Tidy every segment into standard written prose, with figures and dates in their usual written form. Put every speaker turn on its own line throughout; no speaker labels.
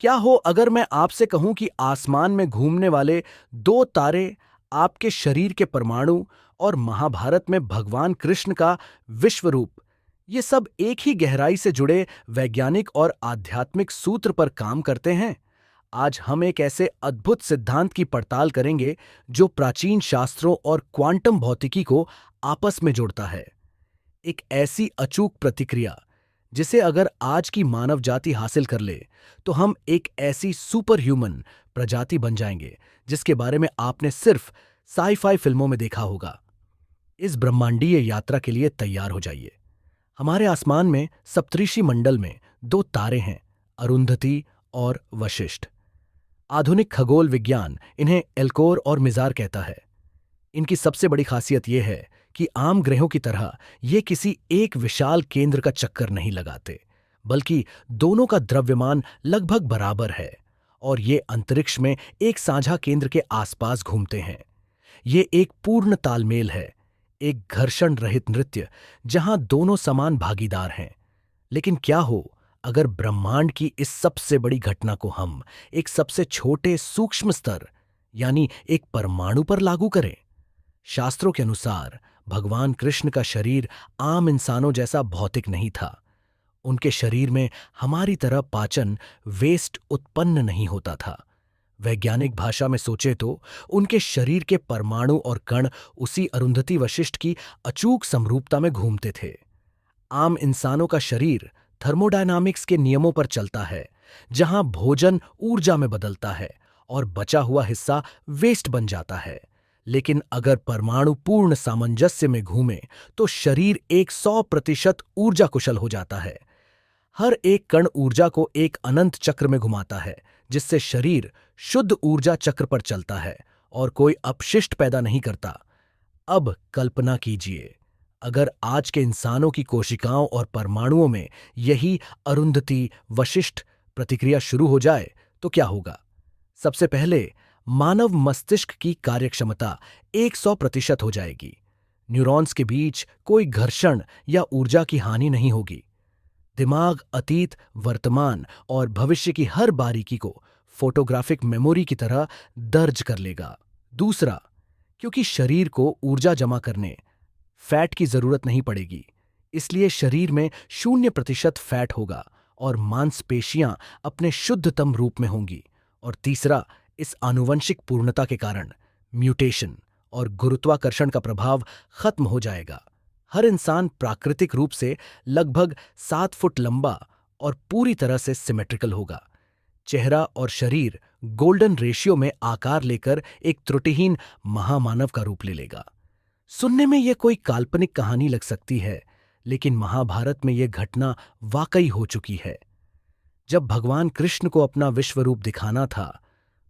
क्या हो अगर मैं आपसे कहूं कि आसमान में घूमने वाले दो तारे आपके शरीर के परमाणु और महाभारत में भगवान कृष्ण का विश्व रूप, ये सब एक ही गहराई से जुड़े वैज्ञानिक और आध्यात्मिक सूत्र पर काम करते हैं। आज हम एक ऐसे अद्भुत सिद्धांत की पड़ताल करेंगे जो प्राचीन शास्त्रों और क्वांटम भौतिकी को आपस में जोड़ता है। एक ऐसी अचूक प्रतिक्रिया जिसे अगर आज की मानव जाति हासिल कर ले तो हम एक ऐसी सुपर ह्यूमन प्रजाति बन जाएंगे जिसके बारे में आपने सिर्फ साई-फाई फिल्मों में देखा होगा। इस ब्रह्मांडीय यात्रा के लिए तैयार हो जाइए। हमारे आसमान में सप्तऋषि मंडल में दो तारे हैं, अरुंधति और वशिष्ठ। आधुनिक खगोल विज्ञान इन्हें एल्कोर और मिजार कहता है। इनकी सबसे बड़ी खासियत यह है कि आम ग्रहों की तरह ये किसी एक विशाल केंद्र का चक्कर नहीं लगाते, बल्कि दोनों का द्रव्यमान लगभग बराबर है और ये अंतरिक्ष में एक साझा केंद्र के आसपास घूमते हैं। ये एक पूर्ण तालमेल है, एक घर्षण रहित नृत्य जहां दोनों समान भागीदार हैं। लेकिन क्या हो अगर ब्रह्मांड की इस सबसे बड़ी घटना को हम एक सबसे छोटे सूक्ष्म स्तर यानी एक परमाणु पर लागू करें? शास्त्रों के अनुसार भगवान कृष्ण का शरीर आम इंसानों जैसा भौतिक नहीं था। उनके शरीर में हमारी तरह पाचन वेस्ट उत्पन्न नहीं होता था। वैज्ञानिक भाषा में सोचे तो उनके शरीर के परमाणु और कण उसी अरुंधति वशिष्ठ की अचूक समरूपता में घूमते थे। आम इंसानों का शरीर थर्मोडायनामिक्स के नियमों पर चलता है, जहां भोजन ऊर्जा में बदलता है और बचा हुआ हिस्सा वेस्ट बन जाता है। लेकिन अगर परमाणु पूर्ण सामंजस्य में घूमे तो शरीर 100% ऊर्जा कुशल हो जाता है। हर एक कण ऊर्जा को एक अनंत चक्र में घुमाता है, जिससे शरीर शुद्ध ऊर्जा चक्र पर चलता है और कोई अपशिष्ट पैदा नहीं करता। अब कल्पना कीजिए, अगर आज के इंसानों की कोशिकाओं और परमाणुओं में यही अरुंधति वशिष्ठ प्रतिक्रिया शुरू हो जाए तो क्या होगा? सबसे पहले मानव मस्तिष्क की कार्यक्षमता 100% हो जाएगी। न्यूरॉन्स के बीच कोई घर्षण या ऊर्जा की हानि नहीं होगी। दिमाग अतीत, वर्तमान और भविष्य की हर बारीकी को फोटोग्राफिक मेमोरी की तरह दर्ज कर लेगा। दूसरा, क्योंकि शरीर को ऊर्जा जमा करने फैट की जरूरत नहीं पड़ेगी, इसलिए शरीर में 0% फैट होगा और मांसपेशियां अपने शुद्धतम रूप में होंगी। और तीसरा, इस आनुवंशिक पूर्णता के कारण म्यूटेशन और गुरुत्वाकर्षण का प्रभाव खत्म हो जाएगा। हर इंसान प्राकृतिक रूप से लगभग 7 फुट लंबा और पूरी तरह से सिमेट्रिकल होगा। चेहरा और शरीर गोल्डन रेशियो में आकार लेकर एक त्रुटिहीन महामानव का रूप ले लेगा। सुनने में यह कोई काल्पनिक कहानी लग सकती है, लेकिन महाभारत में यह घटना वाकई हो चुकी है। जब भगवान कृष्ण को अपना विश्व रूप दिखाना था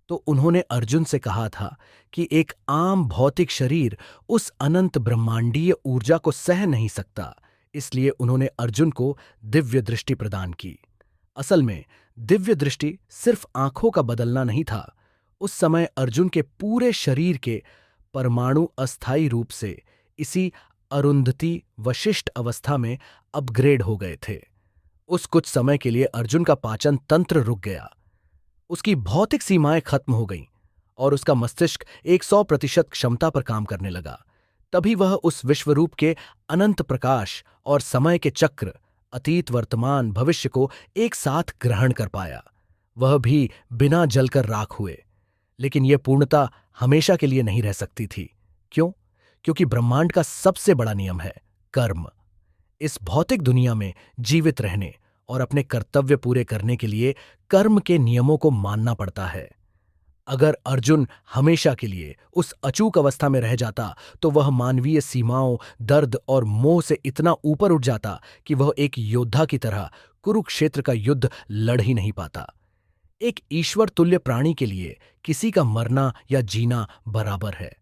तो उन्होंने अर्जुन से कहा था कि एक आम भौतिक शरीर उस अनंत ब्रह्मांडीय ऊर्जा को सह नहीं सकता, इसलिए उन्होंने अर्जुन को दिव्य दृष्टि प्रदान की। असल में दिव्य दृष्टि सिर्फ आंखों का बदलना नहीं था। उस समय अर्जुन के पूरे शरीर के परमाणु अस्थायी रूप से इसी अरुंधति वशिष्ठ अवस्था में अपग्रेड हो गए थे। उस कुछ समय के लिए अर्जुन का पाचन तंत्र रुक गया, उसकी भौतिक सीमाएं खत्म हो गईं और उसका मस्तिष्क 100% क्षमता पर काम करने लगा। तभी वह उस विश्वरूप के अनंत प्रकाश और समय के चक्र, अतीत, वर्तमान, भविष्य को एक साथ ग्रहण कर पाया, वह भी बिना जलकर राख हुए। लेकिन यह पूर्णता हमेशा के लिए नहीं रह सकती थी। क्यों? क्योंकि ब्रह्मांड का सबसे बड़ा नियम है कर्म। इस भौतिक दुनिया में जीवित रहने और अपने कर्तव्य पूरे करने के लिए कर्म के नियमों को मानना पड़ता है। अगर अर्जुन हमेशा के लिए उस अचूक अवस्था में रह जाता तो वह मानवीय सीमाओं, दर्द और मोह से इतना ऊपर उठ जाता कि वह एक योद्धा की तरह कुरुक्षेत्र का युद्ध लड़ ही नहीं पाता। एक ईश्वर तुल्य प्राणी के लिए किसी का मरना या जीना बराबर है।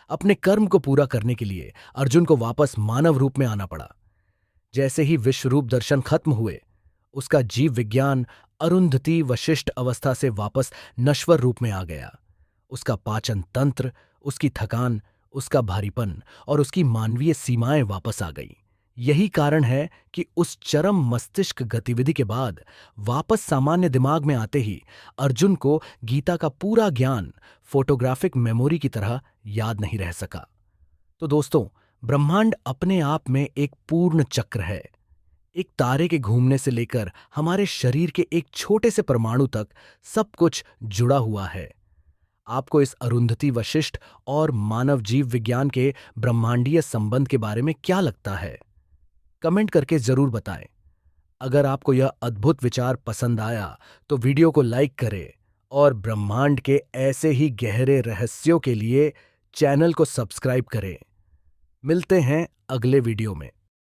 अपने कर्म को पूरा करने के लिए अर्जुन को वापस मानव रूप में आना पड़ा। जैसे ही विश्वरूप दर्शन खत्म हुए, उसका जीव विज्ञान अरुंधति वशिष्ठ अवस्था से वापस नश्वर रूप में आ गया। उसका पाचन तंत्र, उसकी थकान, उसका भारीपन और उसकी मानवीय सीमाएं वापस आ गईं। यही कारण है कि उस चरम मस्तिष्क गतिविधि के बाद वापस सामान्य दिमाग में आते ही अर्जुन को गीता का पूरा ज्ञान फोटोग्राफिक मेमोरी की तरह याद नहीं रह सका। तो दोस्तों, ब्रह्मांड अपने आप में एक पूर्ण चक्र है। एक तारे के घूमने से लेकर हमारे शरीर के एक छोटे से परमाणु तक सब कुछ जुड़ा हुआ है। आपको इस अरुंधति वशिष्ठ और मानव जीव विज्ञान के ब्रह्मांडीय संबंध के बारे में क्या लगता है? कमेंट करके जरूर बताएं। अगर आपको यह अद्भुत विचार पसंद आया तो वीडियो को लाइक करें और ब्रह्मांड के ऐसे ही गहरे रहस्यों के लिए चैनल को सब्सक्राइब करें। मिलते हैं अगले वीडियो में।